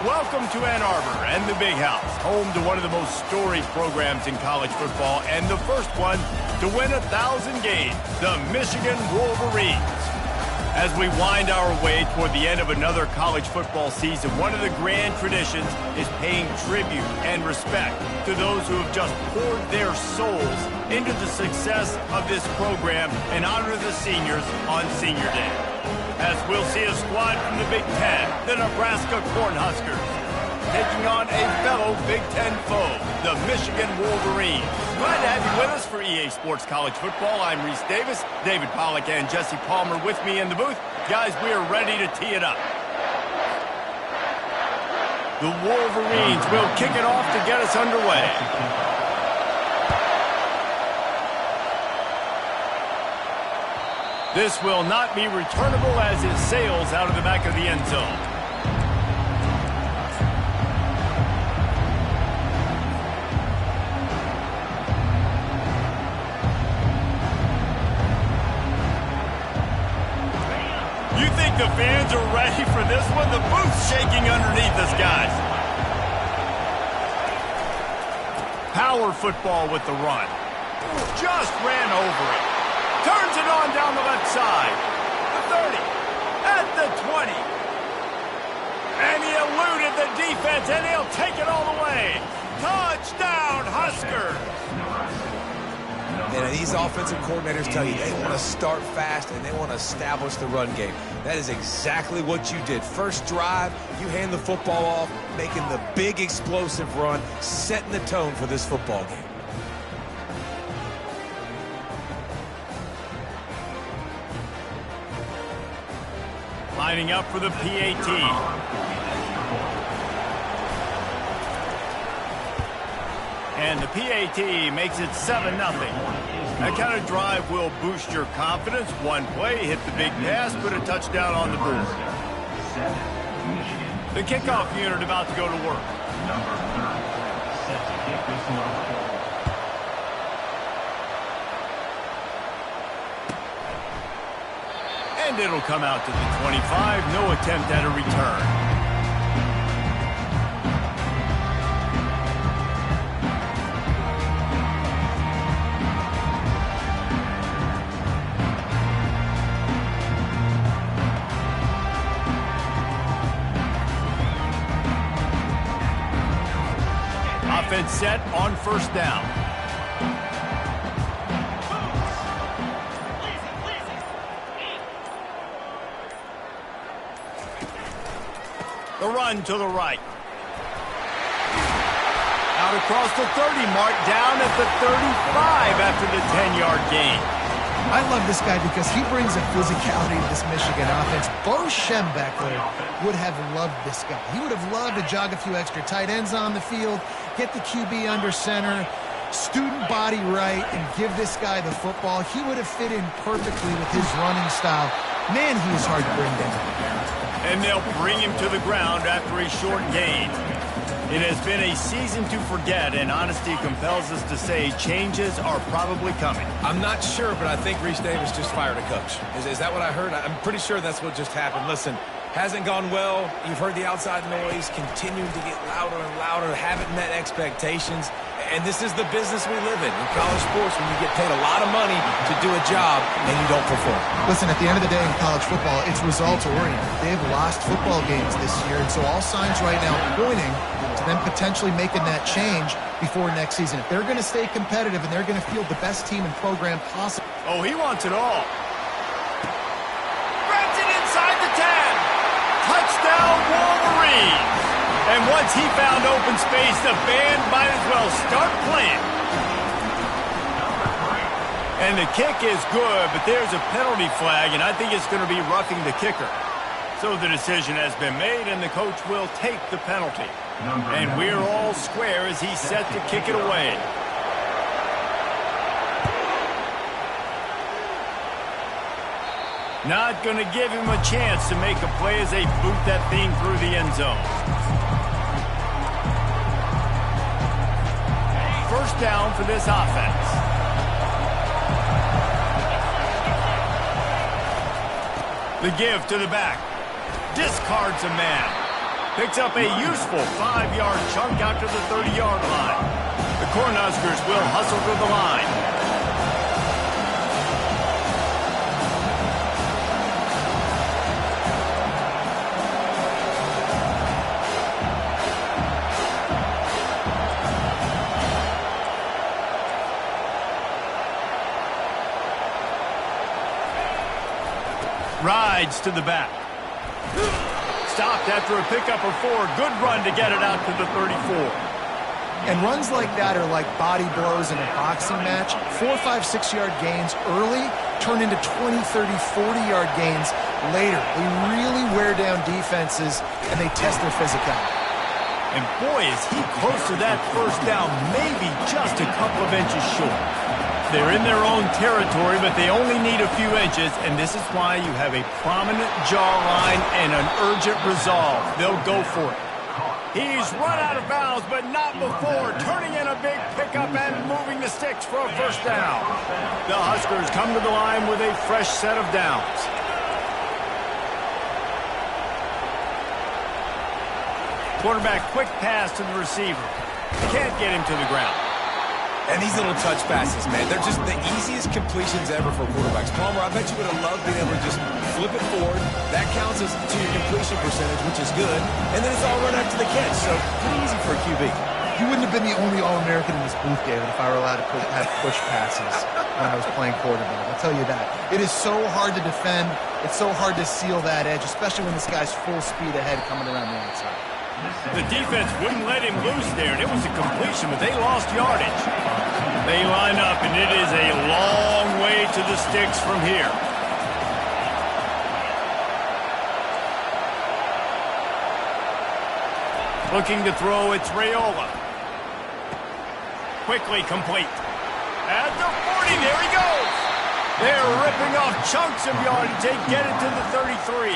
Welcome to Ann Arbor and the Big House, home to one of the most storied programs in college football and the first one to win 1,000 games, the Michigan Wolverines. As we wind our way toward the end of another college football season, one of the grand traditions is paying tribute and respect to those who have just poured their souls into the success of this program and honor the seniors on Senior Day. As we'll see a squad from the Big Ten, the Nebraska Cornhuskers, taking on a fellow Big Ten foe, the Michigan Wolverines. Glad to have you with us for EA Sports College Football. I'm Reese Davis, David Pollack, and Jesse Palmer with me in the booth. Guys, we are ready to tee it up. The Wolverines will kick it off to get us underway. This will not be returnable as it sails out of the back of the end zone. You think the fans are ready for this one? The booth's shaking underneath us, guys. Power football with the run. Just ran over it. Turns it on down the left side. The 30. At the 20. And he eluded the defense, and he'll take it all the way. Touchdown, Huskers. And these offensive coordinators tell you they want to start fast and they want to establish the run game. That is exactly what you did. First drive, you hand the football off, making the big explosive run, setting the tone for this football game. Lining up for the PAT. And the PAT makes it 7-0. That kind of drive will boost your confidence. One play, hit the big pass, put a touchdown on the board. The kickoff unit about to go to work. Set to kick this one off. And it'll come out to the 25. No attempt at a return. Offense set on first down. The run to the right. Out across the 30 mark, down at the 35 after the 10-yard gain. I love this guy because he brings a physicality to this Michigan offense. Bo Schembechler would have loved this guy. He would have loved to jog a few extra tight ends on the field, get the QB under center, student body right, and give this guy the football. He would have fit in perfectly with his running style. Man, he is hard to bring down. And they'll bring him to the ground after a short gain. It has been a season to forget, and honesty compels us to say changes are probably coming. I'm not sure, but I think Reese Davis just fired a coach. Is that what I heard? I'm pretty sure that's what just happened. Listen, hasn't gone well. You've heard the outside noise, continuing to get louder and louder, haven't met expectations. And this is the business we live in college sports, when you get paid a lot of money to do a job and you don't perform. Listen, at the end of the day in college football, it's results-oriented. They've lost football games this year, and so all signs right now pointing to them potentially making that change before next season. If they're going to stay competitive and they're going to field the best team and program possible. Oh, he wants it all. Grabs it inside the 10. Touchdown, Wolverines. And once he found open space, the band might as well start playing. And the kick is good, but there's a penalty flag, and I think it's going to be roughing the kicker. So the decision has been made, and the coach will take the penalty. And we're all square as he's set to kick it away. Not going to give him a chance to make a play as they boot that thing through the end zone. First down for this offense. The give to the back. Discards a man. Picks up a useful 5-yard chunk out to the 30-yard line. The Cornhuskers will hustle to the line. Rides to the back. Stopped after a pickup of 4. Good run to get it out to the 34. And runs like that are like body blows in a boxing match. 4, 5, 6-yard gains early turn into 20, 30, 40-yard gains later. They really wear down defenses, and they test their physicality. And boy, is he close to that first down, maybe just a couple of inches short. They're in their own territory, but they only need a few inches, and this is why you have a prominent jawline and an urgent resolve. They'll go for it. He's run out of bounds, but not before, turning in a big pickup and moving the sticks for a first down. The Huskers come to the line with a fresh set of downs. Quarterback quick pass to the receiver. Can't get him to the ground. And these little touch passes, man, they're just the easiest completions ever for quarterbacks. Palmer, I bet you would have loved being able to just flip it forward. That counts as to your completion percentage, which is good. And then it's all run after the catch, so pretty easy for a QB. You wouldn't have been the only All-American in this booth, David, if I were allowed to have push passes when I was playing quarterback. I'll tell you that. It is so hard to defend. It's so hard to seal that edge, especially when this guy's full speed ahead coming around the outside. The defense wouldn't let him loose there, and it was a completion, but they lost yardage. They line up, and it is a long way to the sticks from here. Looking to throw, it's Raiola. Quickly complete. At the 40, there he goes. They're ripping off chunks of yardage. They get it to the 33.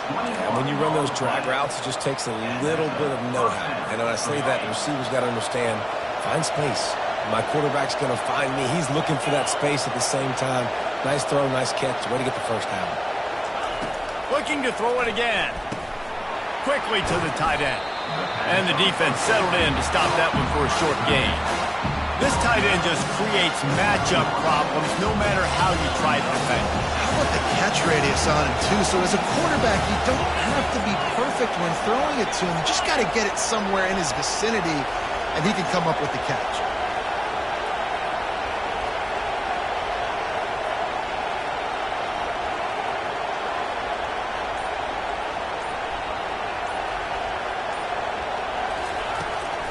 And when you run those drag routes, it just takes a little bit of know-how. And when I say that, the receiver's got to understand, find space. My quarterback's going to find me. He's looking for that space at the same time. Nice throw, nice catch. Way to get the first down. Looking to throw it again. Quickly to the tight end. And the defense settled in to stop that one for a short gain. This tight end just creates matchup problems no matter how you try to defend. How about the catch radius on him, too? So as a quarterback, you don't have to be perfect when throwing it to him. You just got to get it somewhere in his vicinity, and he can come up with the catch.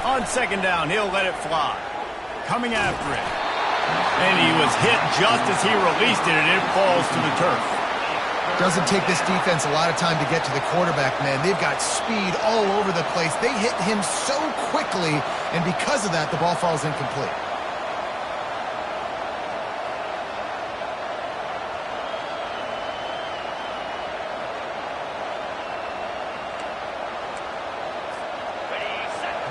On second down, he'll let it fly. Coming after it. And he was hit just as he released it, and it falls to the turf. Doesn't take this defense a lot of time to get to the quarterback, man. They've got speed all over the place. They hit him so quickly, and because of that, the ball falls incomplete.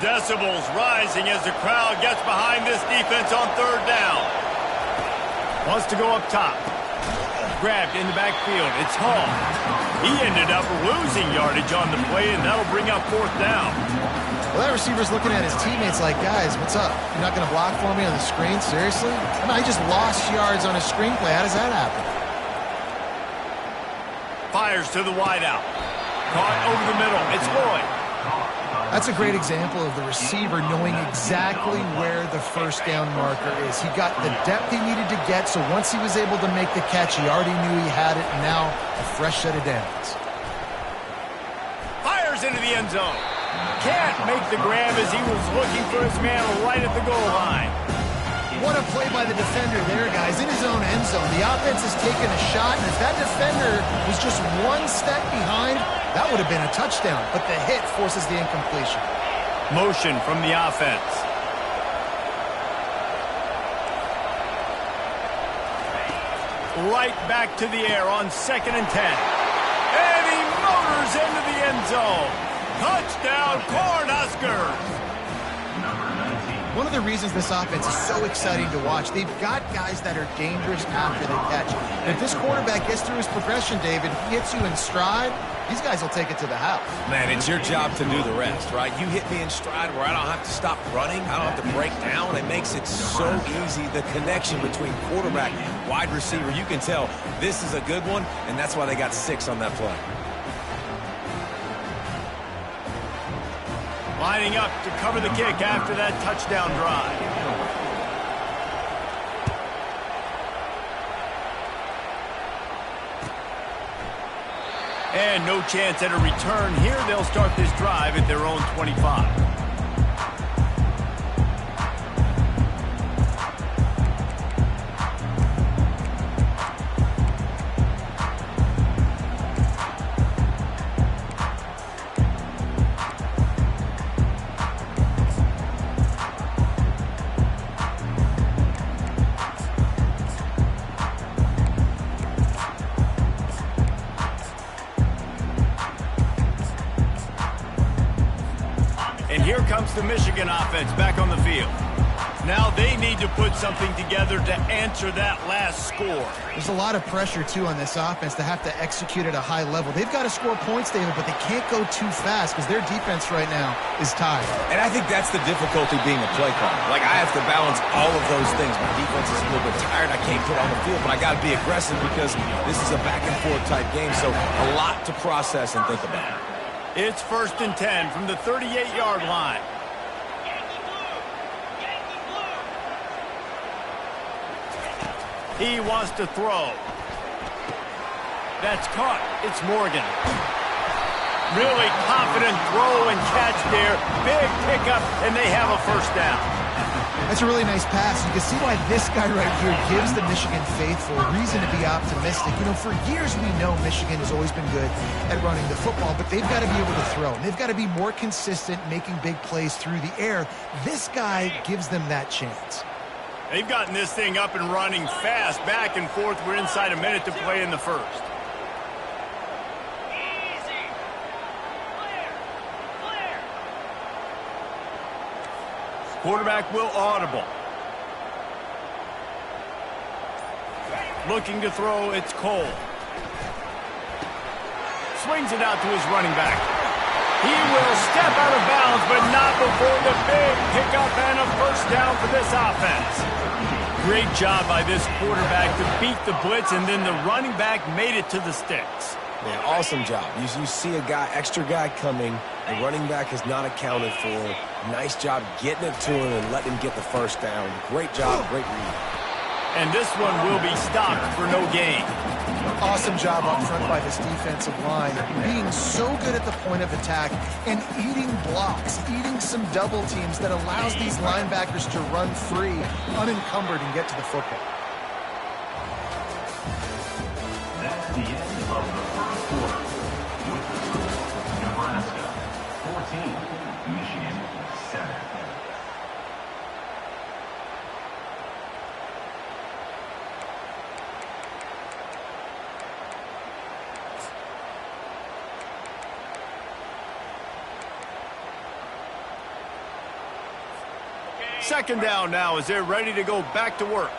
Decibels rising as the crowd gets behind this defense on third down. Wants to go up top. Grabbed in the backfield. It's Hall. He ended up losing yardage on the play, and that'll bring up fourth down. Well, that receiver's looking at his teammates like, guys, what's up? You're not going to block for me on the screen? Seriously? I mean, I just lost yards on a screenplay. How does that happen? Fires to the wideout. Caught over the middle. It's Lloyd. That's a great example of the receiver knowing exactly where the first down marker is. He got the depth he needed to get, so once he was able to make the catch, he already knew he had it, and now a fresh set of downs. Fires into the end zone. Can't make the grab as he was looking for his man right at the goal line. What a play by the defender there, guys, in his own end zone. The offense has taken a shot, and if that defender was just one step behind, that would have been a touchdown, but the hit forces the incompletion. Motion from the offense. Right back to the air on 2nd and 10. And he motors into the end zone. Touchdown, Cornhuskers! One of the reasons this offense is so exciting to watch, they've got guys that are dangerous after the catch. And if this quarterback gets through his progression, David, he hits you in stride, These guys will take it to the house. Man, it's your job to do the rest, right? You hit me in stride where I don't have to stop running. I don't have to break down. It makes it so easy. The connection between quarterback and wide receiver, you can tell this is a good one, and that's why they got 6 on that play. Lining up to cover the kick after that touchdown drive. And no chance at a return here. They'll start this drive at their own 25. And here comes the Michigan offense back on the field. Now they need to put something together to answer that last score. There's a lot of pressure, too, on this offense to have to execute at a high level. They've got to score points, David, but they can't go too fast because their defense right now is tired. And I think that's the difficulty being a play caller. Like, I have to balance all of those things. My defense is a little bit tired. I can't put on the field, but I got to be aggressive because this is a back-and-forth type game, so a lot to process and think about. It's 1st and 10 from the 38-yard line. He wants to throw. That's caught. It's Morgan. Really confident throw and catch there. Big pickup, and they have a first down. That's a really nice pass. You can see why this guy right here gives the Michigan faithful reason to be optimistic. You know, for years we know Michigan has always been good at running the football, but they've got to be able to throw. They've got to be more consistent making big plays through the air. This guy gives them that chance. They've gotten this thing up and running fast, back and forth. We're inside a minute to play in the first. Quarterback will audible. Looking to throw, it's Cole. Swings it out to his running back. He will step out of bounds, but not before the big pickup and a first down for this offense. Great job by this quarterback to beat the blitz, and then the running back made it to the sticks. Yeah, awesome job. You see a extra guy coming. The running back is not accounted for. Nice job getting it to him and letting him get the first down. Great job, great read. And this one will be stopped for no gain. Awesome job up front by this defensive line, being so good at the point of attack and eating blocks, eating some double teams that allows these linebackers to run free, unencumbered, and get to the football. That's the end of the first quarter. With the score, Nebraska 14, Michigan 7. Second down now as they're ready to go back to work.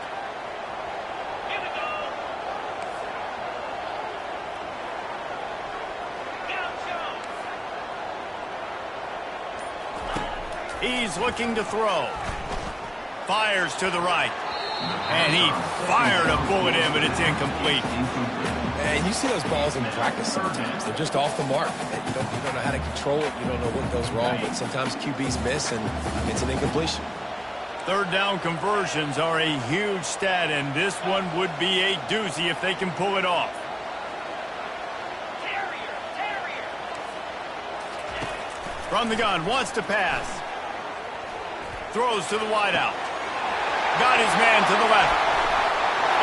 He's looking to throw. Fires to the right. And he fired a bullet in, but it's incomplete. And you see those balls in practice sometimes. They're just off the mark. You don't know how to control it. You don't know what goes wrong. But sometimes QBs miss, and it's an incompletion. Third down conversions are a huge stat, and this one would be a doozy if they can pull it off. From the gun, wants to pass. Throws to the wideout. Got his man to the left.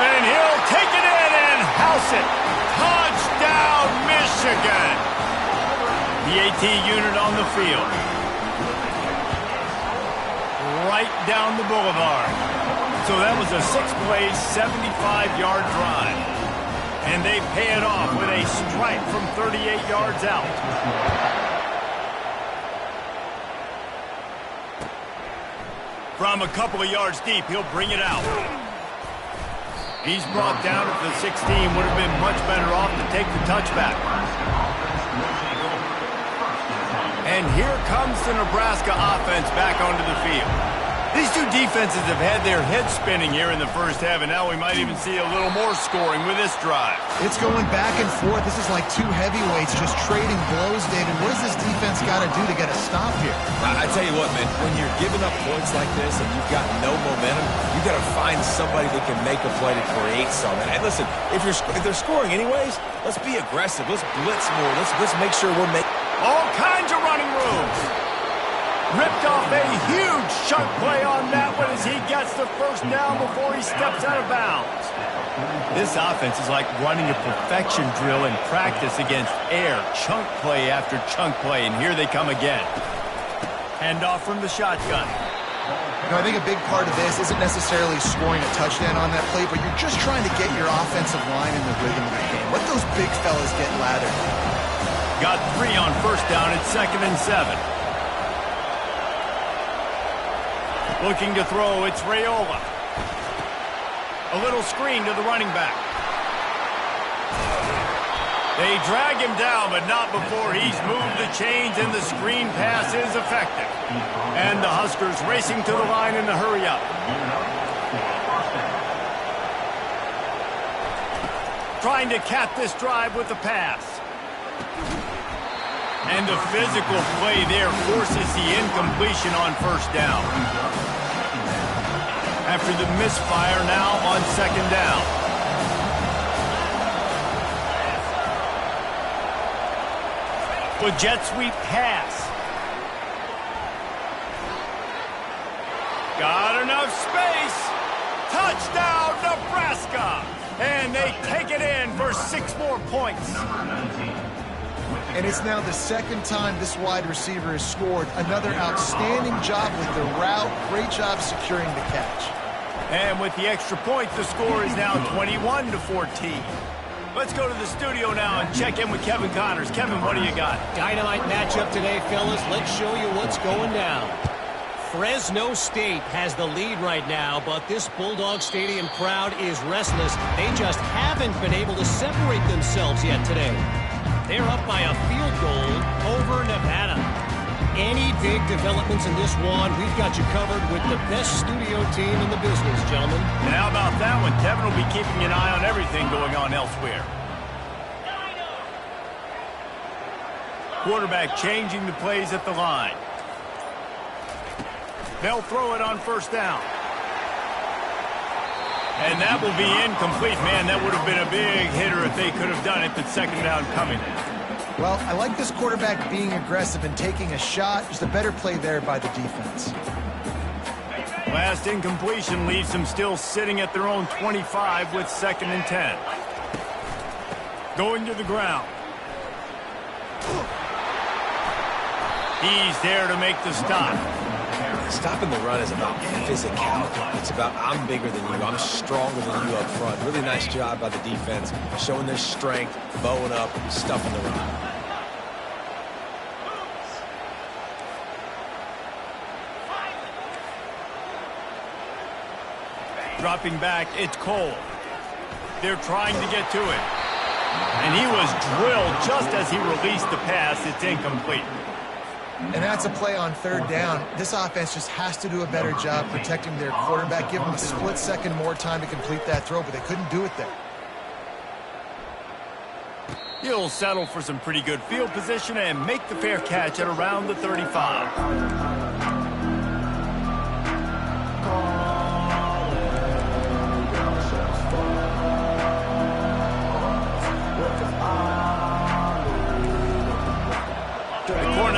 And he'll take it in and house it. Touchdown, Michigan. The AT unit on the field. Right down the boulevard. So that was a 6-play, 75-yard drive. And they pay it off with a strike from 38 yards out. From a couple of yards deep, he'll bring it out. He's brought down at the 16. Would have been much better off to take the touchback. And here comes the Nebraska offense back onto the field. These two defenses have had their heads spinning here in the first half, and now we might even see a little more scoring with this drive. It's going back and forth. This is like two heavyweights just trading blows, David. What does this defense got to do to get a stop here? I tell you what, man, when you're giving up points like this and you've got no momentum, you got to find somebody that can make a play to create something. And listen, if they're scoring anyways, let's be aggressive. Let's blitz more. Let's make sure we're making all kinds of running room. Ripped off a huge chunk play on that one as he gets the first down before he steps out of bounds. This offense is like running a perfection drill in practice against air. Chunk play after chunk play, and here they come again. Handoff from the shotgun. You know, I think a big part of this isn't necessarily scoring a touchdown on that play, but you're just trying to get your offensive line in the rhythm of the game. Let those big fellas get lathered. Got 3 on first down at 2nd and 7. Looking to throw, it's Raiola. A little screen to the running back. They drag him down, but not before he's moved the chains, and the screen pass is effective. And the Huskers racing to the line in the hurry up. Trying to cap this drive with the pass. And the physical play there forces the incompletion on first down. After the misfire, now on 2nd down. With jet sweep pass. Got enough space. Touchdown, Nebraska. And they take it in for 6 more points. And it's now the second time this wide receiver has scored. Another outstanding job with the route. Great job securing the catch. And with the extra point, the score is now 21-14. Let's go to the studio now and check in with Kevin Connors. Kevin, what do you got? Dynamite matchup today, fellas. Let's show you what's going down. Fresno State has the lead right now, but this Bulldog Stadium crowd is restless. They just haven't been able to separate themselves yet today. They're up by a field goal over Nevada. Any big developments in this one, we've got you covered with the best studio team in the business, gentlemen. And how about that one? Kevin will be keeping an eye on everything going on elsewhere. Quarterback changing the plays at the line. They'll throw it on first down. And that will be incomplete. Man, that would have been a big hitter if they could have done it, but 2nd down coming. Well, I like this quarterback being aggressive and taking a shot. Just a better play there by the defense. Last incompletion leaves them still sitting at their own 25 with 2nd and 10. Going to the ground. He's there to make the stop. Stopping the run is about physicality. It's about I'm bigger than you. I'm stronger than you up front. Really nice job by the defense, showing their strength, bowing up, stuffing the run. Dropping back, it's Cole. They're trying to get to it. And he was drilled just as he released the pass. It's incomplete. And that's a play on 3rd down. This offense just has to do a better job protecting their quarterback. Give them a split second more time to complete that throw, but they couldn't do it there. He'll settle for some pretty good field position and make the fair catch at around the 35.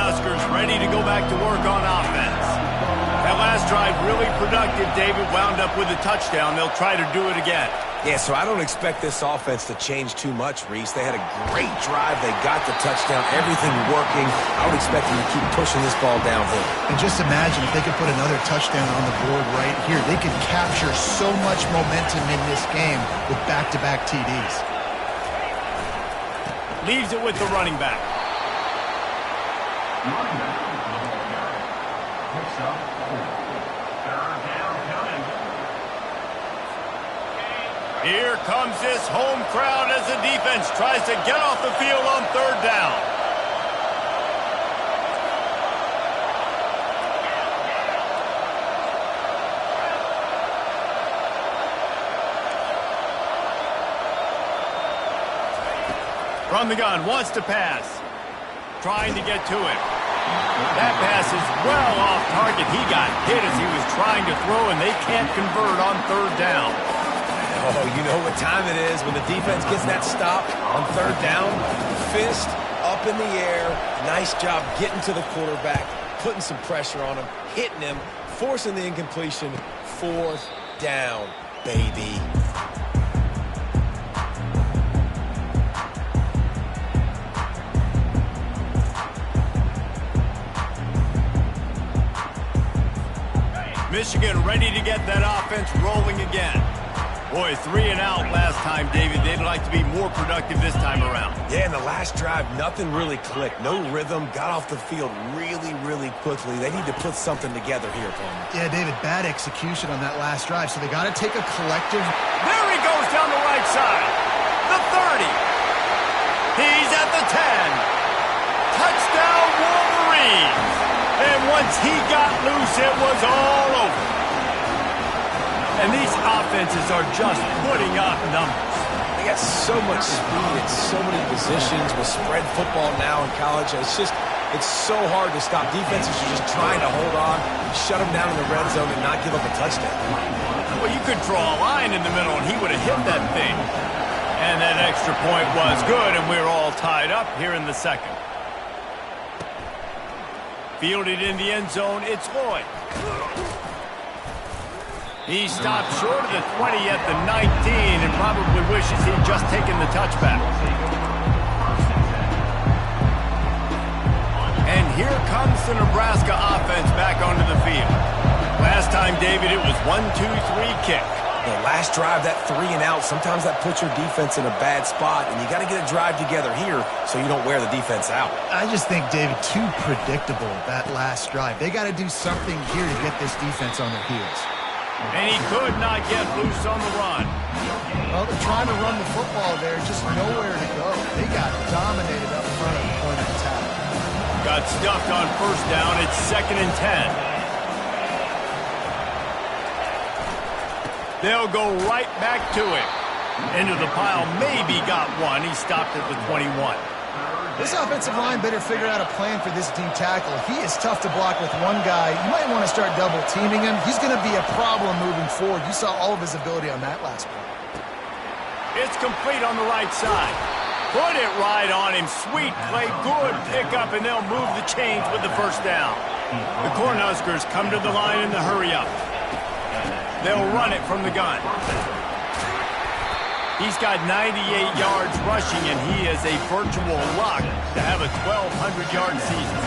Huskers ready to go back to work on offense. That last drive really productive. David wound up with a touchdown. They'll try to do it again. Yeah, so I don't expect this offense to change too much, Reese. They had a great drive. They got the touchdown. Everything working. I would expect them to keep pushing this ball downhill. And just imagine if they could put another touchdown on the board right here. They could capture so much momentum in this game with back-to-back TDs. Leaves it with the running back. Picks up 4. 3rd down coming. Here comes this home crowd as the defense tries to get off the field on 3rd down. From the gun, wants to pass. Trying to get to him. That pass is well off target. He got hit as he was trying to throw, and they can't convert on third down. Oh, you know what time it is when the defense gets that stop on third down. Fist up in the air. Nice job getting to the quarterback, putting some pressure on him, hitting him, forcing the incompletion. Fourth down, baby. Michigan ready to get that offense rolling again. Boy, 3 and out last time, David. They'd like to be more productive this time around. Yeah, in the last drive, nothing really clicked. No rhythm, got off the field really, really quickly. They need to put something together here, Palmer. Yeah, David, bad execution on that last drive, so they got to take a collective. There he goes down the right side. The 30. He's at the 10. Touchdown, Wolverines. And once he got loose, it was all over. And these offenses are just putting up numbers. They got so much speed at so many positions with spread football now in college. It's so hard to stop. Defenses are just trying to hold on, shut them down in the red zone, and not give up a touchdown. Well, you could draw a line in the middle, and he would have hit that thing. And that extra point was good, and we're all tied up here in the second. Fielded in the end zone, it's Lloyd. He stopped short of the 20 at the 19 and probably wishes he'd just taken the touchback. And here comes the Nebraska offense back onto the field. Last time, David, it was 1-2-3 kick. The last drive, that 3 and out, sometimes that puts your defense in a bad spot, and you got to get a drive together here so you don't wear the defense out. I just think, David, too predictable, that last drive. They got to do something here to get this defense on their heels. And he could not get loose on the run. Well, they're trying to run the football there, just nowhere to go. They got dominated up front at the point of attack. Got stuffed on first down. It's 2nd and 10. They'll go right back to him. Into the pile, maybe got one. He stopped at the 21. This offensive line better figure out a plan for this D tackle. He is tough to block with one guy. You might want to start double teaming him. He's going to be a problem moving forward. You saw all of his ability on that last play. It's complete on the right side. Put it right on him. Sweet play, good pickup, and they'll move the chains with the first down. The Cornhuskers come to the line in the hurry-up. They'll run it from the gun. He's got 98 yards rushing, and he is a virtual lock to have a 1,200-yard season.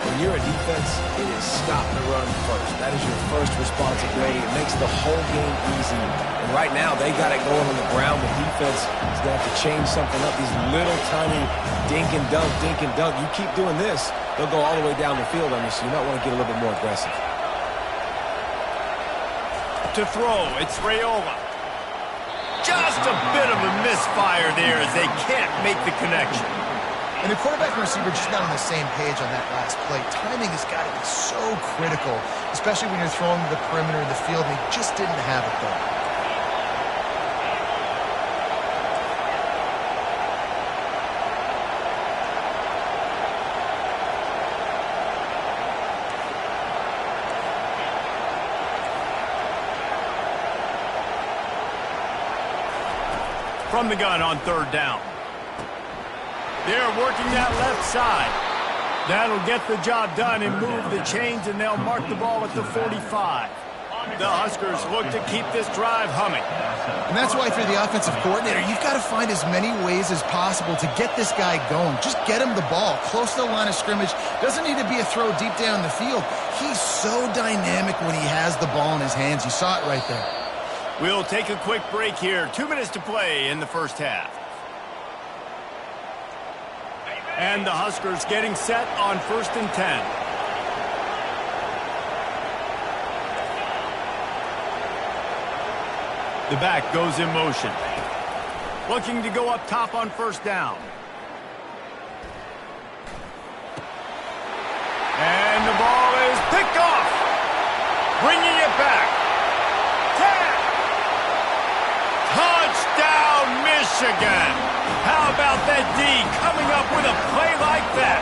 When you're a defense, it is stop the run first. That is your first responsibility. It makes the whole game easy. And right now, they got it going on the ground. The defense is going to have to change something up. These little tiny dink and dunk, dink and dunk. You keep doing this, they'll go all the way down the field on you, so you might want to get a little bit more aggressive. To throw, it's Raiola. Just a bit of a misfire there as they can't make the connection. And the quarterback and receiver just not on the same page on that last play. Timing has got to be so critical, especially when you're throwing to the perimeter of the field, and he just didn't have it there. From the gun on third down. They're working that left side. That'll get the job done and move the chains, and they'll mark the ball at the 45. The Huskers look to keep this drive humming. And that's why, if you're the offensive coordinator, you've got to find as many ways as possible to get this guy going. Just get him the ball close to the line of scrimmage. Doesn't need to be a throw deep down the field. He's so dynamic when he has the ball in his hands. You saw it right there. We'll take a quick break here. 2 minutes to play in the first half. And the Huskers getting set on 1st and 10. The back goes in motion. Looking to go up top on first down. And the ball is picked off. Bringing it back. 10. Touchdown, Michigan! How about that D coming up with a play like that?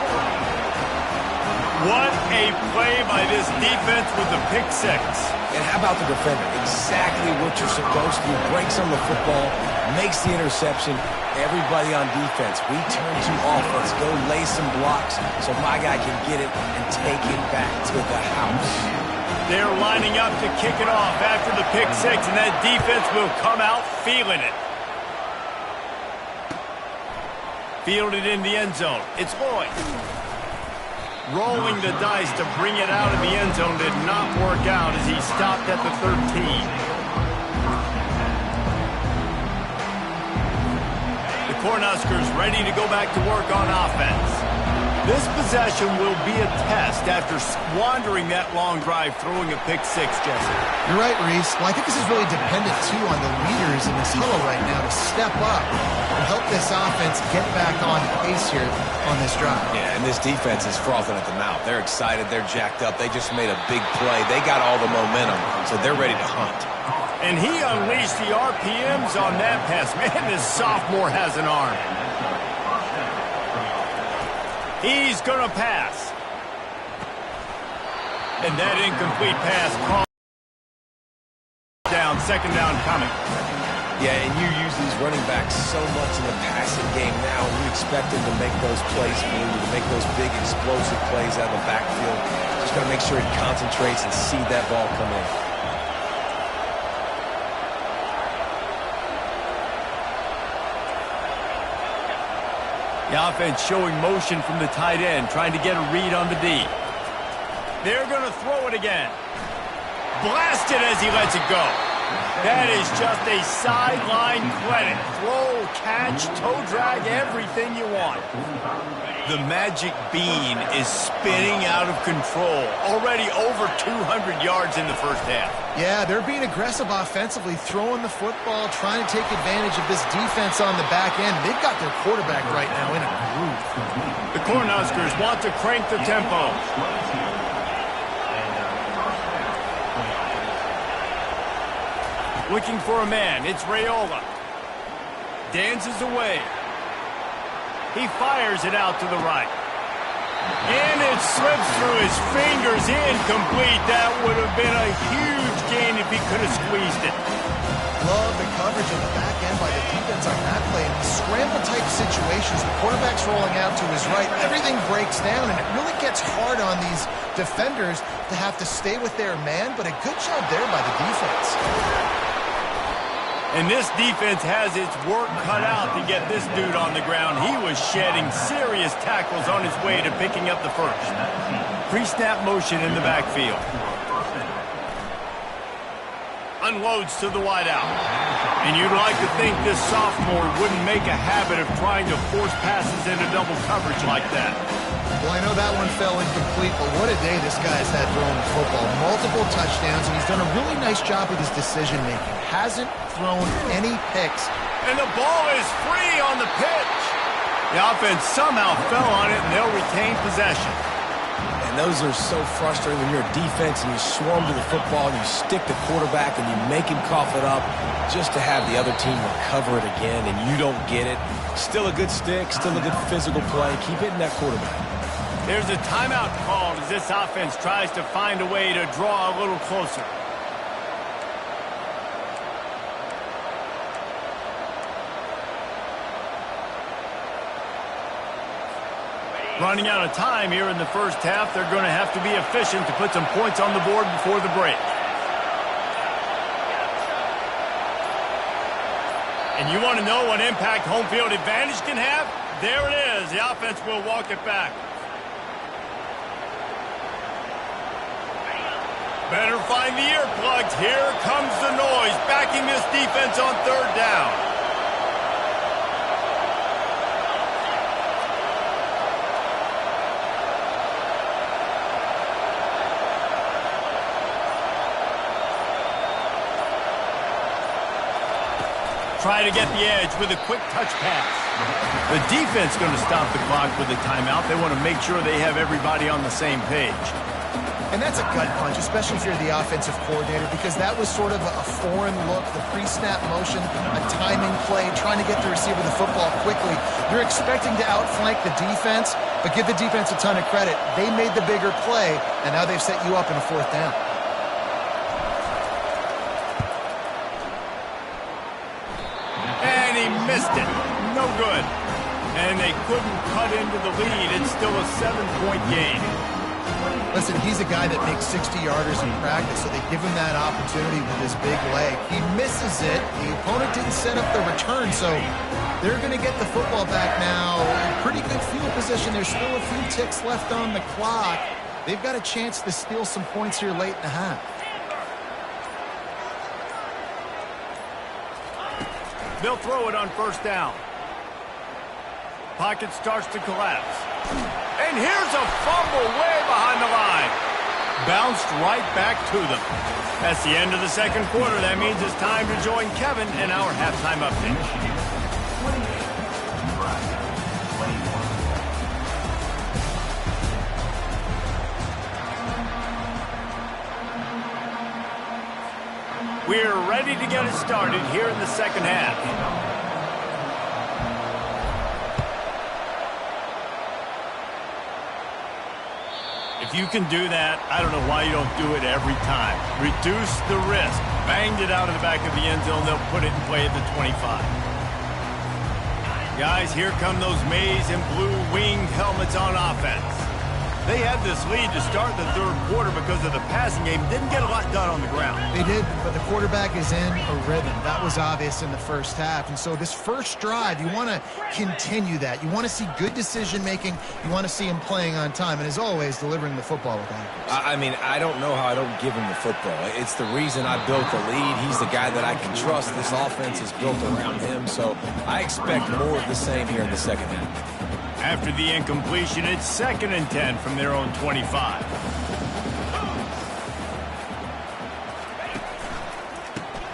What a play by this defense with the pick six. And how about the defender? Exactly what you're supposed to do. Breaks on the football, makes the interception. Everybody on defense, we turn to offense. Go lay some blocks so my guy can get it and take it back to the house. They're lining up to kick it off after the pick six, and that defense will come out feeling it. Fielded in the end zone. It's Lloyd. Rolling the dice to bring it out of the end zone did not work out as he stopped at the 13. The Cornhuskers ready to go back to work on offense. This possession will be a test after squandering that long drive throwing a pick six, Jesse. You're right, Reese. Well, I think this is really dependent, too, on the leaders in this huddle right now to step up and help this offense get back on pace here on this drive. Yeah, and this defense is frothing at the mouth. They're excited. They're jacked up. They just made a big play. They got all the momentum, so they're ready to hunt. And he unleashed the RPMs on that pass. Man, this sophomore has an arm. He's going to pass. And that incomplete pass called down, second down coming. Yeah, and you use these running backs so much in the passing game now, and you expect them to make those plays for you, to make those big explosive plays out of the backfield. Just got to make sure he concentrates and see that ball come in. The offense showing motion from the tight end, trying to get a read on the D. They're going to throw it again. Blasted as he lets it go. That is just a sideline credit. Throw, catch, toe drag, everything you want. The magic bean is spinning out of control. Already over 200 yards in the first half. Yeah, they're being aggressive offensively, throwing the football, trying to take advantage of this defense on the back end. They've got their quarterback right now in a groove. The Cornhuskers want to crank the tempo. Looking for a man. It's Raiola. Dances away. He fires it out to the right. And it slips through his fingers, incomplete. That would have been a huge gain if he could have squeezed it. Love the coverage on the back end by the defense on that play. In scramble-type situations, the quarterback's rolling out to his right. Everything breaks down, and it really gets hard on these defenders to have to stay with their man, but a good job there by the defense. And this defense has its work cut out to get this dude on the ground. He was shedding serious tackles on his way to picking up the first. Pre-snap motion in the backfield. Unloads to the wideout. And you'd like to think this sophomore wouldn't make a habit of trying to force passes into double coverage like that. Well, I know that one fell incomplete, but what a day this guy's had throwing the football. Multiple touchdowns, and he's done a really nice job with his decision-making. Hasn't thrown any picks. And the ball is free on the pitch. The offense somehow fell on it, and they'll retain possession. And those are so frustrating when you're a defense and you swarm to the football and you stick the quarterback and you make him cough it up just to have the other team recover it again and you don't get it. Still a good stick, still a good physical play. Keep hitting that quarterback. There's a timeout called as this offense tries to find a way to draw a little closer. Running out of time here in the first half, they're going to have to be efficient to put some points on the board before the break. And you want to know what impact home field advantage can have? There it is. The offense will walk it back. Better find the earplugs. Here comes the noise, backing this defense on third down. Try to get the edge with a quick touch pass. The defense going to stop the clock with a timeout. They want to make sure they have everybody on the same page. And that's a gut punch, especially if you're the offensive coordinator, because that was sort of a foreign look, the pre-snap motion, a timing play, trying to get the receiver the football quickly. You're expecting to outflank the defense, but give the defense a ton of credit. They made the bigger play, and now they've set you up in a 4th down. And he missed it. No good. And they couldn't cut into the lead. It's still a 7-point game. Listen, he's a guy that makes 60-yarders in practice, so they give him that opportunity with his big leg. He misses it. The opponent didn't set up the return, so they're going to get the football back now. Pretty good field position. There's still a few ticks left on the clock. They've got a chance to steal some points here late in the half. They'll throw it on 1st down. Pocket starts to collapse. And here's a fumble way behind the line. Bounced right back to them. That's the end of the 2nd quarter. That means it's time to join Kevin in our halftime update. We're ready to get it started here in the 2nd half. If you can do that, I don't know why you don't do it every time. Reduce the risk. Banged it out of the back of the end zone. They'll put it in play at the 25. Guys, here come those maize and blue winged helmets on offense. They had this lead to start the 3rd quarter because of the passing game. Didn't get a lot done on the ground. They did, but the quarterback is in a rhythm. That was obvious in the 1st half. And so this first drive, you want to continue that. You want to see good decision-making. You want to see him playing on time. And as always, delivering the football with accuracy. I mean, I don't know how I don't give him the football. It's the reason I built the lead. He's the guy that I can trust. This offense is built around him. So I expect more of the same here in the 2nd half. After the incompletion, it's 2nd and 10 from their own 25.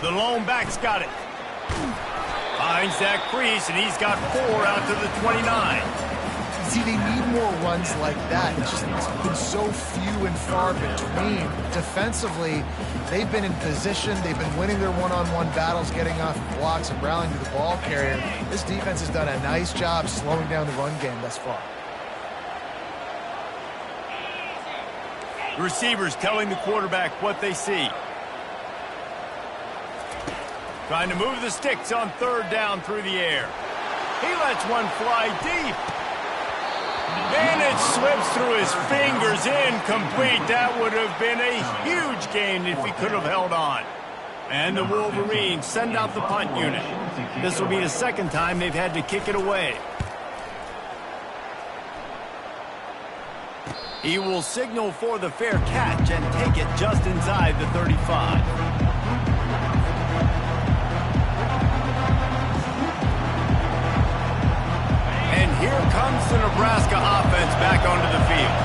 The lone back's got it. Finds that crease, and he's got 4 out to the 29. See, they need more runs like that. It's just been so few and far between. Defensively, they've been in position. They've been winning their one-on-one battles, getting off blocks and rallying to the ball carrier. This defense has done a nice job slowing down the run game thus far. The receivers telling the quarterback what they see. Trying to move the sticks on 3rd down through the air. He lets one fly deep. And it slips through his fingers, incomplete. That would have been a huge gain if he could have held on. And the Wolverines send out the punt unit. This will be the 2nd time they've had to kick it away. He will signal for the fair catch and take it just inside the 35. Here comes the Nebraska offense back onto the field.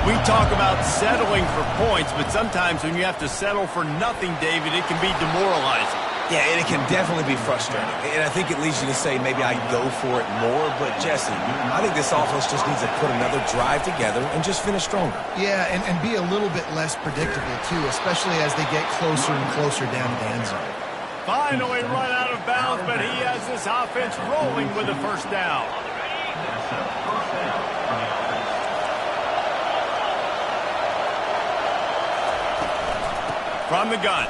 We talk about settling for points, but sometimes when you have to settle for nothing, David, it can be demoralizing. Yeah, and it can definitely be frustrating. And I think it leads you to say maybe I go for it more. But, Jesse, I think this offense just needs to put another drive together and just finish stronger. Yeah, and be a little bit less predictable, too, especially as they get closer and closer down to the end zone. Finally run out of bounds, but he has this offense rolling with a 1st down. From the gun,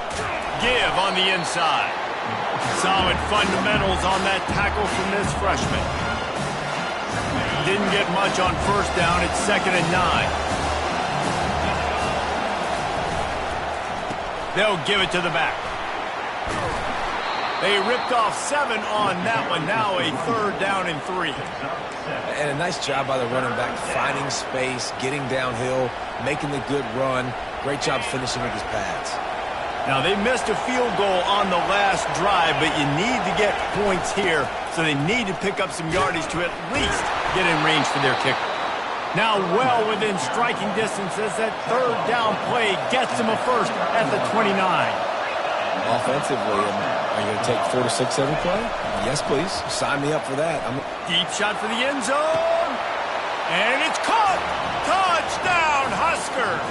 give on the inside. Solid fundamentals on that tackle from this freshman. Didn't get much on 1st down. It's 2nd and 9. They'll give it to the back. They ripped off 7 on that one. Now a 3rd down and 3. And a nice job by the running back, finding space, getting downhill, making the good run. Great job finishing with his pads. Now, they missed a field goal on the last drive, but you need to get points here, so they need to pick up some yardage to at least get in range for their kicker. Now well within striking distance as that 3rd down play gets them a 1st at the 29. Offensively, are you going to take 4 to 6 every play? Yes, please. Sign me up for that. Deep shot for the end zone. And it's caught. Touchdown, Huskies. Cornhuskers!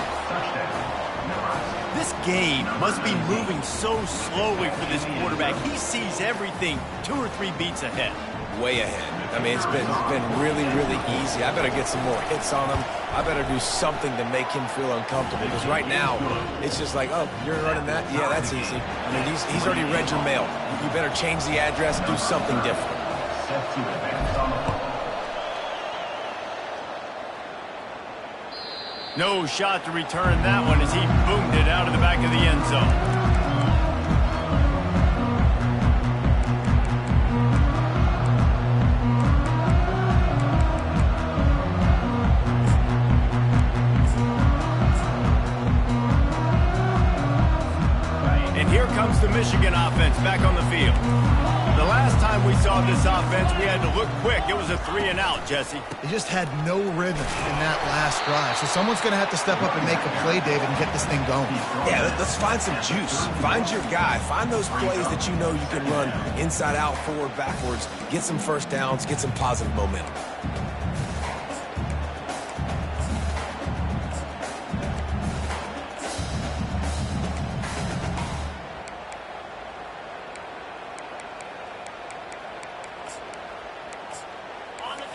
This game must be moving so slowly for this quarterback. He sees everything 2 or 3 beats ahead. Way ahead. I mean, it's been really, really easy. I better get some more hits on him. I better do something to make him feel uncomfortable, because right now, it's just like, oh, you're running that? Yeah, that's easy. I mean, he's already read your mail. You better change the address, do something different. Set to advance on the football. No shot to return that one as he boomed it out of the back of the end zone. Here comes the Michigan offense back on the field. The last time we saw this offense, we had to look quick. It was a 3-and-out, Jesse. They just had no rhythm in that last drive. So someone's going to have to step up and make a play, David, and get this thing going. Yeah, let's find some juice. Find your guy. Find those plays that you know you can run inside out, forward, backwards. Get some first downs. Get some positive momentum.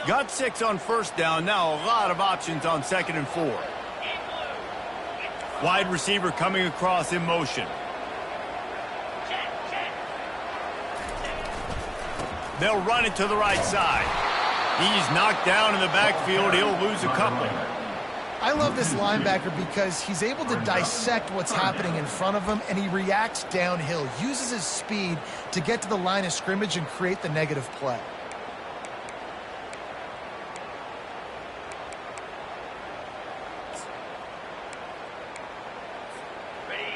Got 6 on first down. Now a lot of options on 2nd and 4. Wide receiver coming across in motion. They'll run it to the right side. He's knocked down in the backfield. He'll lose a couple. I love this linebacker because he's able to dissect what's happening in front of him, and he reacts downhill, uses his speed to get to the line of scrimmage and create the negative play.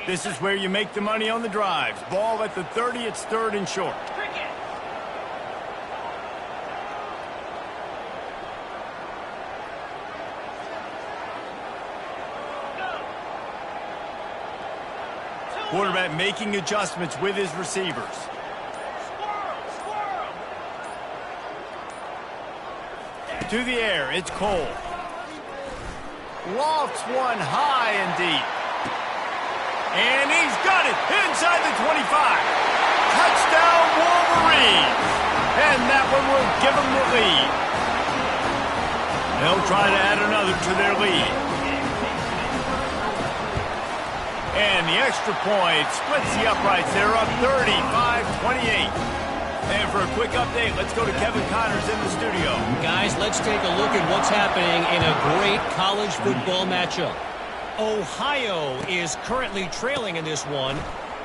This is where you make the money on the drives. Ball at the 30, it's 3rd and short. Quarterback making adjustments with his receivers. To the air, it's Cole. Lofts one high and deep. And he's got it inside the 25. Touchdown, Wolverines. And that one will give them the lead. They'll try to add another to their lead. And the extra point splits the uprights. They're up 35-28. And for a quick update, let's go to Kevin Connors in the studio. Guys, let's take a look at what's happening in a great college football matchup. Ohio is currently trailing in this one,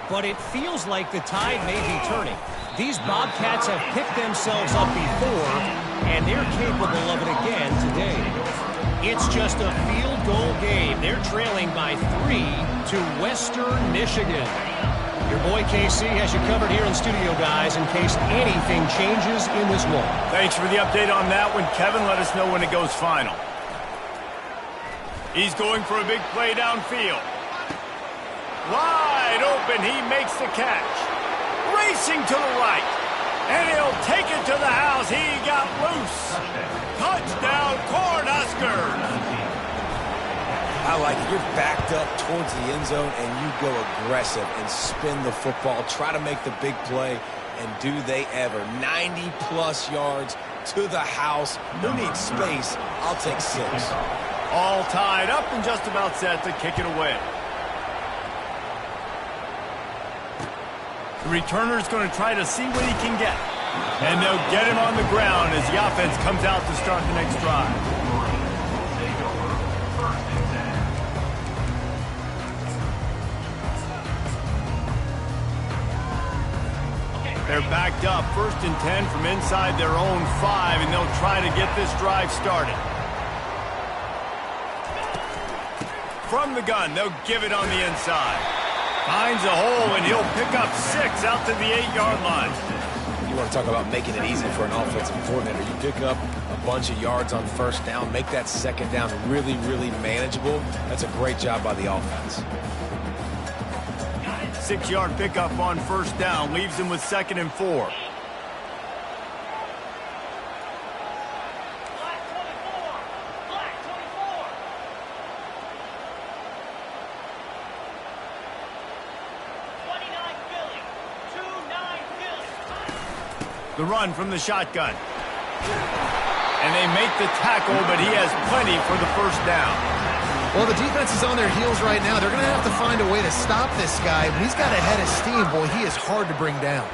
but it feels like the tide may be turning. These Bobcats have picked themselves up before, and they're capable of it again today. It's just a field goal game. They're trailing by 3 to Western Michigan. Your boy KC has you covered here in studio, guys, in case anything changes in this one. Thanks for the update on that one, Kevin. Let us know when it goes final. He's going for a big play downfield. Wide open, he makes the catch. Racing to the right. And he'll take it to the house. He got loose. Touchdown, Cornhuskers. I like it. You're backed up towards the end zone, and you go aggressive and spin the football. Try to make the big play, and do they ever. 90-plus yards to the house. Who needs space? I'll take 6. All tied up and just about set to kick it away. The returner's going to try to see what he can get. And they'll get him on the ground as the offense comes out to start the next drive. They're backed up, 1st and 10 from inside their own 5, and they'll try to get this drive started. From the gun, they'll give it on the inside. Finds a hole, and he'll pick up 6 out to the 8-yard line. You want to talk about making it easy for an offensive coordinator. You pick up a bunch of yards on first down, make that second down really, really manageable. That's a great job by the offense. 6-yard pickup on first down, leaves him with 2nd and 4. The run from the shotgun. And they make the tackle, but he has plenty for the first down. Well, the defense is on their heels right now. They're going to have to find a way to stop this guy. When he's got a head of steam, boy, he is hard to bring down.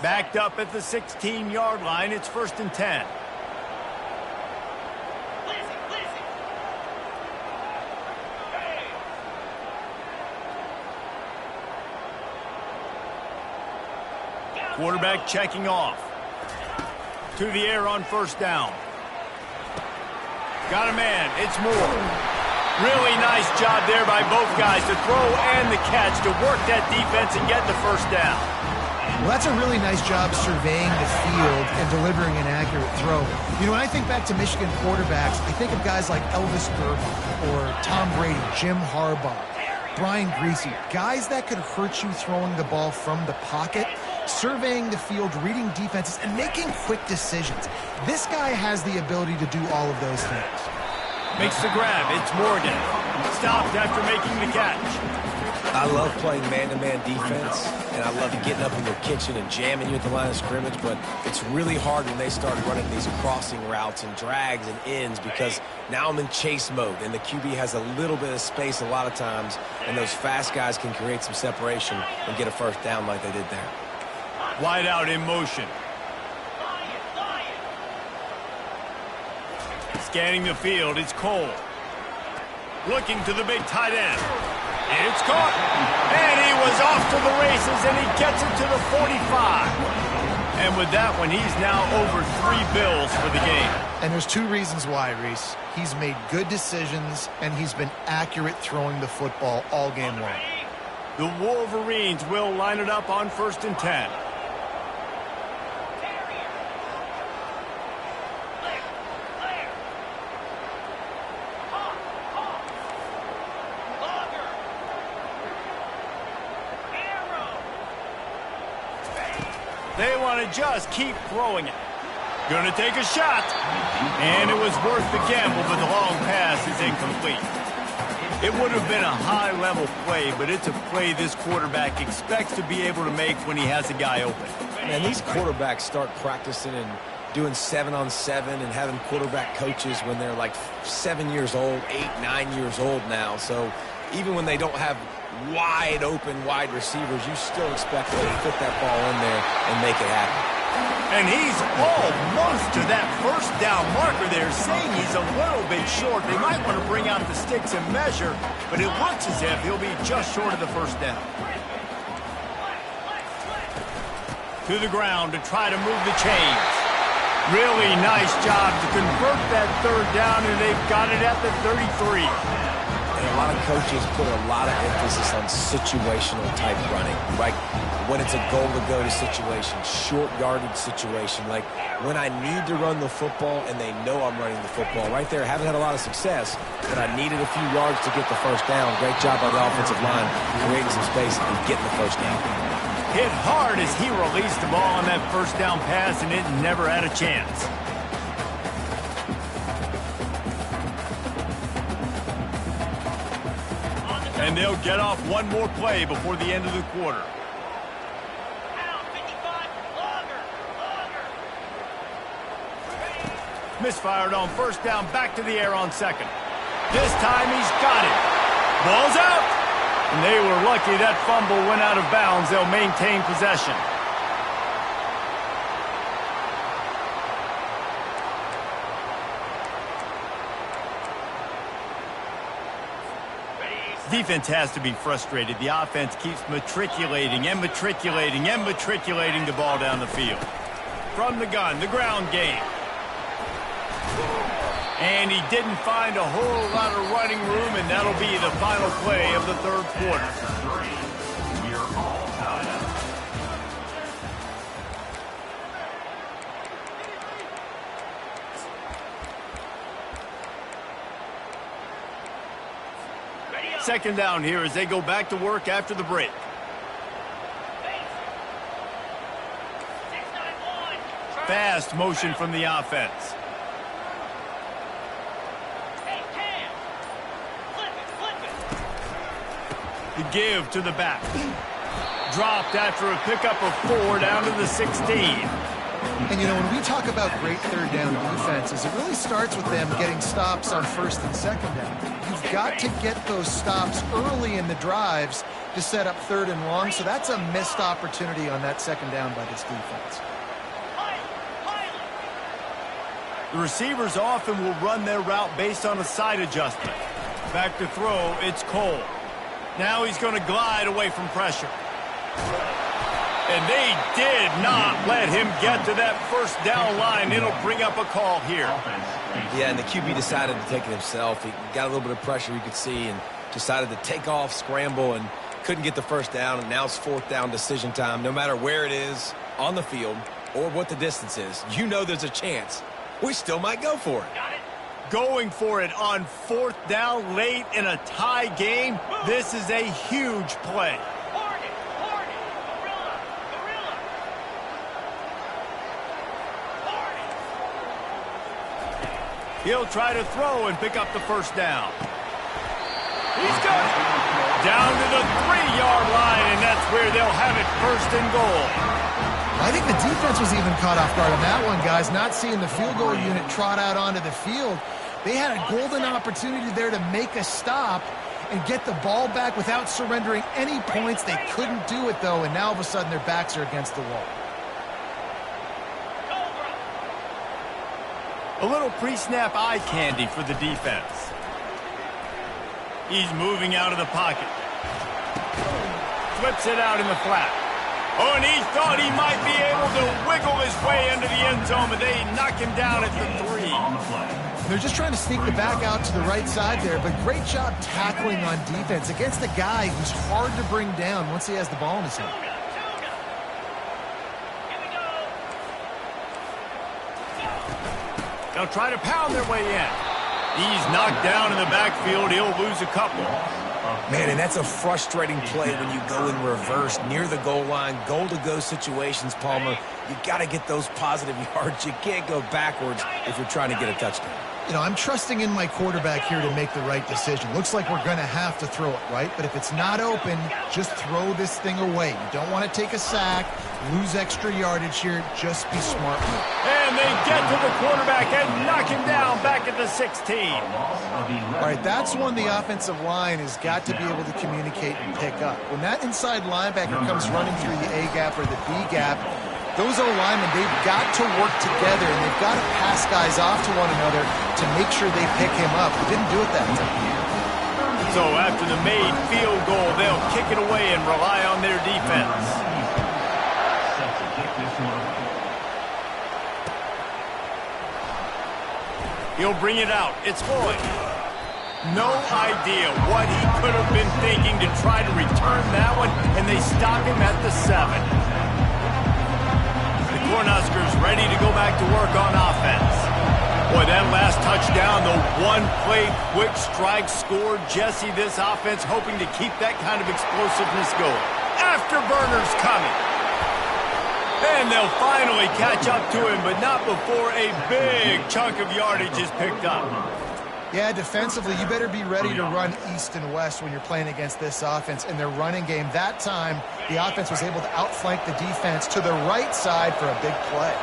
Backed up at the 16-yard line, it's 1st and 10. Quarterback checking off. To the air on 1st down. Got a man, it's Moore. Really nice job there by both guys to throw and the catch to work that defense and get the 1st down. Well, that's a really nice job surveying the field and delivering an accurate throw. You know, when I think back to Michigan quarterbacks, I think of guys like Elvis Grbac or Tom Brady, Jim Harbaugh, Brian Griese, guys that could hurt you throwing the ball from the pocket, surveying the field, reading defenses, and making quick decisions. This guy has the ability to do all of those things. Makes the grab. It's Morgan. Stopped after making the catch. I love playing man-to-man defense, and I love getting up in your kitchen and jamming you at the line of scrimmage, but it's really hard when they start running these crossing routes and drags and ends because now I'm in chase mode, and the QB has a little bit of space a lot of times, and those fast guys can create some separation and get a 1st down like they did there. Wide out in motion. Scanning the field, it's Cole. Looking to the big tight end. It's caught. And he was off to the races, and he gets it to the 45. And with that one, he's now over 3 bills for the game. And there's 2 reasons why, Reese. He's made good decisions, and he's been accurate throwing the football all game long. The Wolverines will line it up on 1st and 10. They want to just keep throwing it. Going to take a shot. And it was worth the gamble, but the long pass is incomplete. It would have been a high-level play, but it's a play this quarterback expects to be able to make when he has a guy open. Man, these quarterbacks start practicing and doing 7-on-7 and having quarterback coaches when they're like 7 years old, 8, 9 years old now. So even when they don't have wide open wide receivers, you still expect them to put that ball in there and make it happen. And he's almost to that 1st down marker there, saying he's a little bit short. They might want to bring out the sticks and measure, but it looks as if he'll be just short of the 1st down. To the ground to try to move the chains. Really nice job to convert that 3rd down, and they've got it at the 33. A lot of coaches put a lot of emphasis on situational type running, right? When it's a goal-to-go situation, short yardage situation, like when I need to run the football and they know I'm running the football. Right there, haven't had a lot of success, but I needed a few yards to get the 1st down. Great job by the offensive line, creating some space and getting the 1st down. Hit hard as he released the ball on that 1st down pass, and it never had a chance. And they'll get off one more play before the end of the quarter. Misfired on 1st down, back to the air on 2nd. This time he's got it. Ball's out. And they were lucky that fumble went out of bounds. They'll maintain possession. Defense has to be frustrated. The offense keeps matriculating and matriculating and matriculating the ball down the field. From the gun, the ground game. And he didn't find a whole lot of running room, and that'll be the final play of the 3rd quarter. We're all tied up. second down here as they go back to work after the break. Fast motion from the offense. The give to the back. Dropped after a pickup of 4 down to the 16. And, you know, when we talk about great third down defenses, it really starts with them getting stops on first and second down. You've got to get those stops early in the drives to set up third and long, so that's a missed opportunity on that second down by this defense. The receivers often will run their route based on a side adjustment. Back to throw, it's Cole. Now he's going to glide away from pressure. And they did not let him get to that first down line. It'll bring up a call here. Yeah, and the QB decided to take it himself. He got a little bit of pressure, you could see, and decided to take off, scramble, and couldn't get the first down. And now it's fourth down decision time. No matter where it is on the field or what the distance is, you know there's a chance. We still might go for it. Going for it on fourth down late in a tie game. This is a huge play. He'll try to throw and pick up the first down. He's got it. Down to the 3-yard line, and that's where they'll have it first and goal. I think the defense was even caught off guard on that one, guys, not seeing the field goal unit trot out onto the field. They had a golden opportunity there to make a stop and get the ball back without surrendering any points. They couldn't do it, though, and now all of a sudden their backs are against the wall. A little pre-snap eye candy for the defense. He's moving out of the pocket. Flips it out in the flat. Oh, and he thought he might be able to wiggle his way into the end zone, but they knock him down at the 3. They're just trying to sneak the back out to the right side there, but great job tackling on defense against a guy who's hard to bring down once he has the ball in his hand. They'll try to pound their way in. He's knocked down in the backfield. He'll lose a couple. Man, and that's a frustrating play when you go in reverse near the goal line, goal-to-go situations, Palmer. You got to get those positive yards. You can't go backwards if you're trying to get a touchdown. You know, I'm trusting in my quarterback here to make the right decision. Looks like we're going to have to throw it, right? But if it's not open, just throw this thing away. You don't want to take a sack, lose extra yardage here. Just be smart. And they get to the quarterback and knock him down back at the 16. All right, that's when the offensive line has got to be able to communicate and pick up. When that inside linebacker comes running through the A gap or the B gap, those O-linemen, they've got to work together, and they've got to pass guys off to one another to make sure they pick him up. They didn't do it that time. So after the made field goal, they'll kick it away and rely on their defense. He'll bring it out. It's Floyd. No idea what he could have been thinking to try to return that one, and they stop him at the 7. Cornhuskers ready to go back to work on offense. Boy, that last touchdown, the one-play quick strike scored. Jesse, this offense hoping to keep that kind of explosiveness going. Afterburners coming. And they'll finally catch up to him, but not before a big chunk of yardage is picked up. Yeah, defensively, you better be ready to run east and west when you're playing against this offense. In their running game, that time, the offense was able to outflank the defense to the right side for a big play.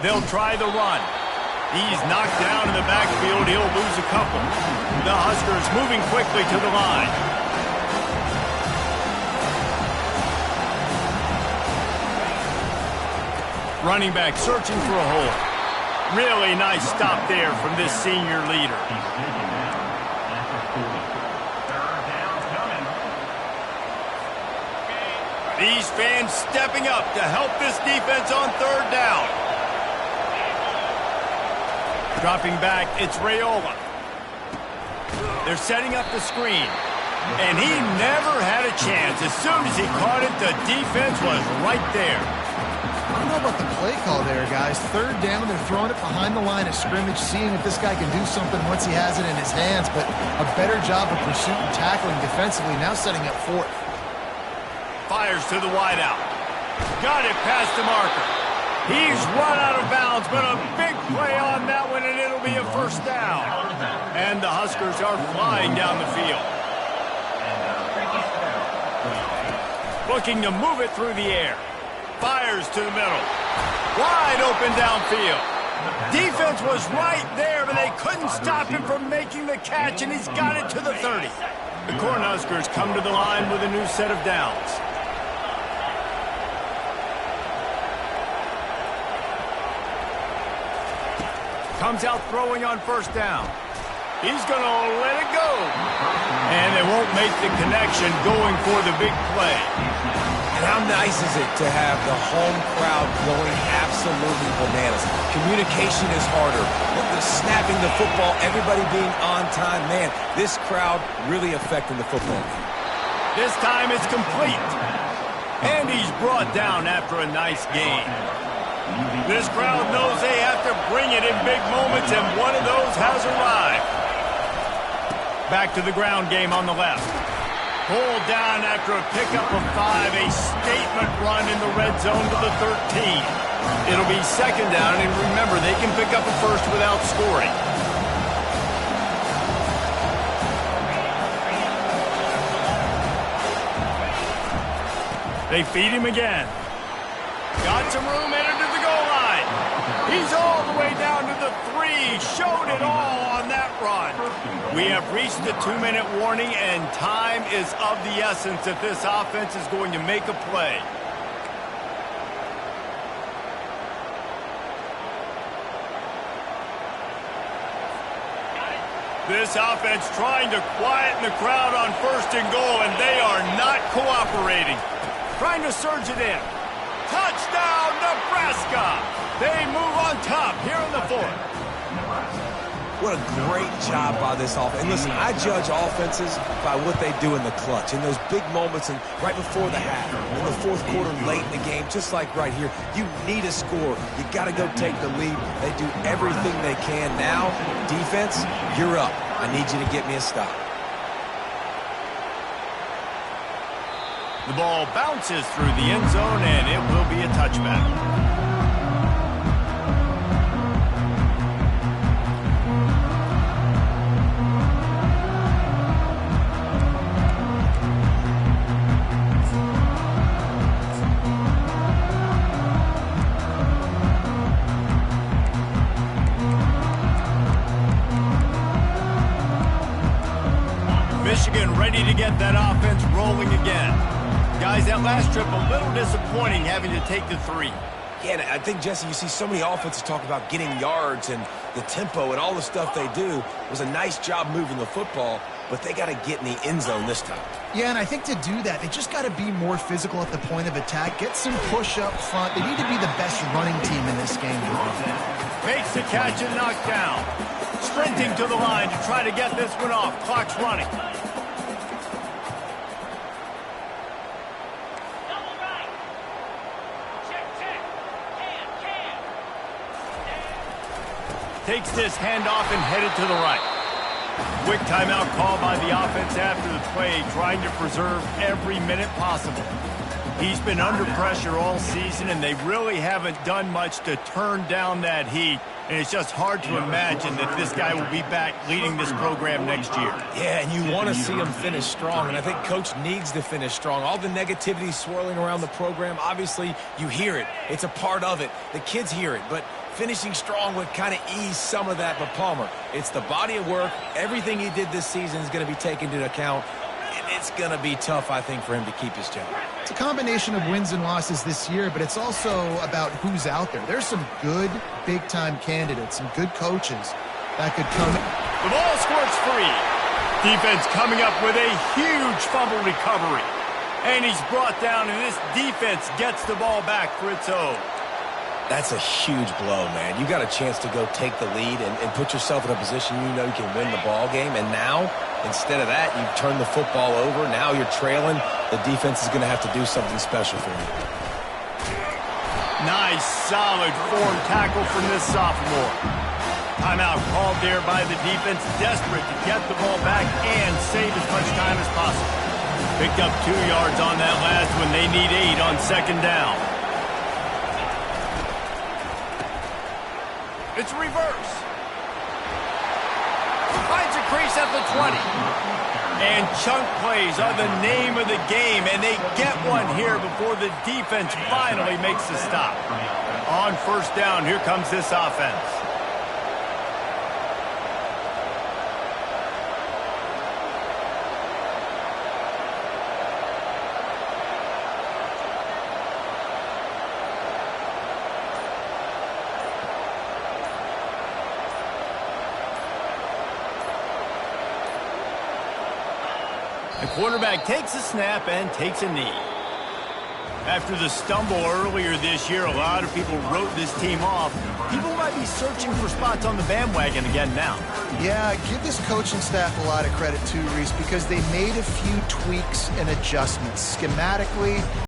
They'll try the run. He's knocked down in the backfield. He'll lose a couple. The Huskers moving quickly to the line. Running back searching for a hole. Really nice stop there from this senior leader. These fans stepping up to help this defense on third down. Dropping back, it's Raiola. They're setting up the screen. And he never had a chance. As soon as he caught it, the defense was right there. don't know about the play call there, guys. Third down, they're throwing it behind the line of scrimmage, seeing if this guy can do something once he has it in his hands, but a better job of pursuit and tackling defensively, now setting up fourth. Fires to the wideout. Got it past the marker. He's run out of bounds, but a big play on that one, and it'll be a first down. And the Huskers are flying down the field. Looking to move it through the air. Fires to the middle. Wide open downfield. Defense was right there, but they couldn't stop him from making the catch, and he's got it to the 30. The Cornhuskers come to the line with a new set of downs. Comes out throwing on first down. He's going to let it go. And they won't make the connection going for the big play. And how nice is it to have the home crowd going absolutely bananas? Communication is harder. The snapping the football, everybody being on time. Man, this crowd really affecting the football game. This time it's complete. And he's brought down after a nice gain. This crowd knows they have to bring it in big moments, and one of those has arrived. Back to the ground game on the left. Pulled down after a pickup of 5, a statement run in the red zone to the 13. It'll be second down, and remember, they can pick up a first without scoring. They feed him again. Got some room, entered to the goal line. He's all the way down to the 3. Showed it all on that run. We have reached the 2-minute warning, and time is of the essence if this offense is going to make a play. This offense trying to quieten the crowd on first and goal, and they are not cooperating. Trying to surge it in. Touchdown, Nebraska! They move on top here in the fourth. What a great job by this offense. And listen, I judge offenses by what they do in the clutch, in those big moments and right before the half, in the fourth quarter, late in the game, just like right here. You need a score. You got to go take the lead. They do everything they can. Now, defense, you're up. I need you to get me a stop. The ball bounces through the end zone, and it will be a touchback. Michigan ready to get that offense rolling again. Guys, that last trip, a little disappointing having to take the 3. Yeah, and I think, Jesse, you see so many offenses talk about getting yards and the tempo and all the stuff they do. It was a nice job moving the football, but they got to get in the end zone this time. Yeah, and I think to do that, they just got to be more physical at the point of attack, get some push up front. They need to be the best running team in this game. Makes the catch and knocked down. Sprinting to the line to try to get this one off. Clock's running. Takes this handoff and headed to the right. Quick timeout call by the offense after the play, trying to preserve every minute possible. He's been under pressure all season, and they really haven't done much to turn down that heat. And it's just hard to imagine that this guy will be back leading this program next year. Yeah, and you want to see him finish strong, and I think Coach needs to finish strong. All the negativity swirling around the program, obviously, you hear it. It's a part of it. The kids hear it, but finishing strong would kind of ease some of that. But Palmer, it's the body of work. Everything he did this season is going to be taken into account, and it's going to be tough, I think, for him to keep his job. It's a combination of wins and losses this year, but it's also about who's out there. There's some good big-time candidates, some good coaches that could come. The ball squirts free. Defense coming up with a huge fumble recovery. And he's brought down, and this defense gets the ball back for its own. That's a huge blow, man. You got a chance to go take the lead and put yourself in a position you know you can win the ball game. And now, instead of that, you turn the football over. Now you're trailing. The defense is going to have to do something special for you. Nice, solid form tackle from this sophomore. Timeout called there by the defense, desperate to get the ball back and save as much time as possible. Picked up 2 yards on that last one. They need 8 on second down. It's reverse. Finds a crease at the 20. And chunk plays are the name of the game, and they get one here before the defense finally makes the stop. On first down, here comes this offense. The quarterback takes a snap and takes a knee. After the stumble earlier this year, a lot of people wrote this team off. People might be searching for spots on the bandwagon again now. Yeah, give this coaching staff a lot of credit too, Reese, because they made a few tweaks and adjustments. Schematically,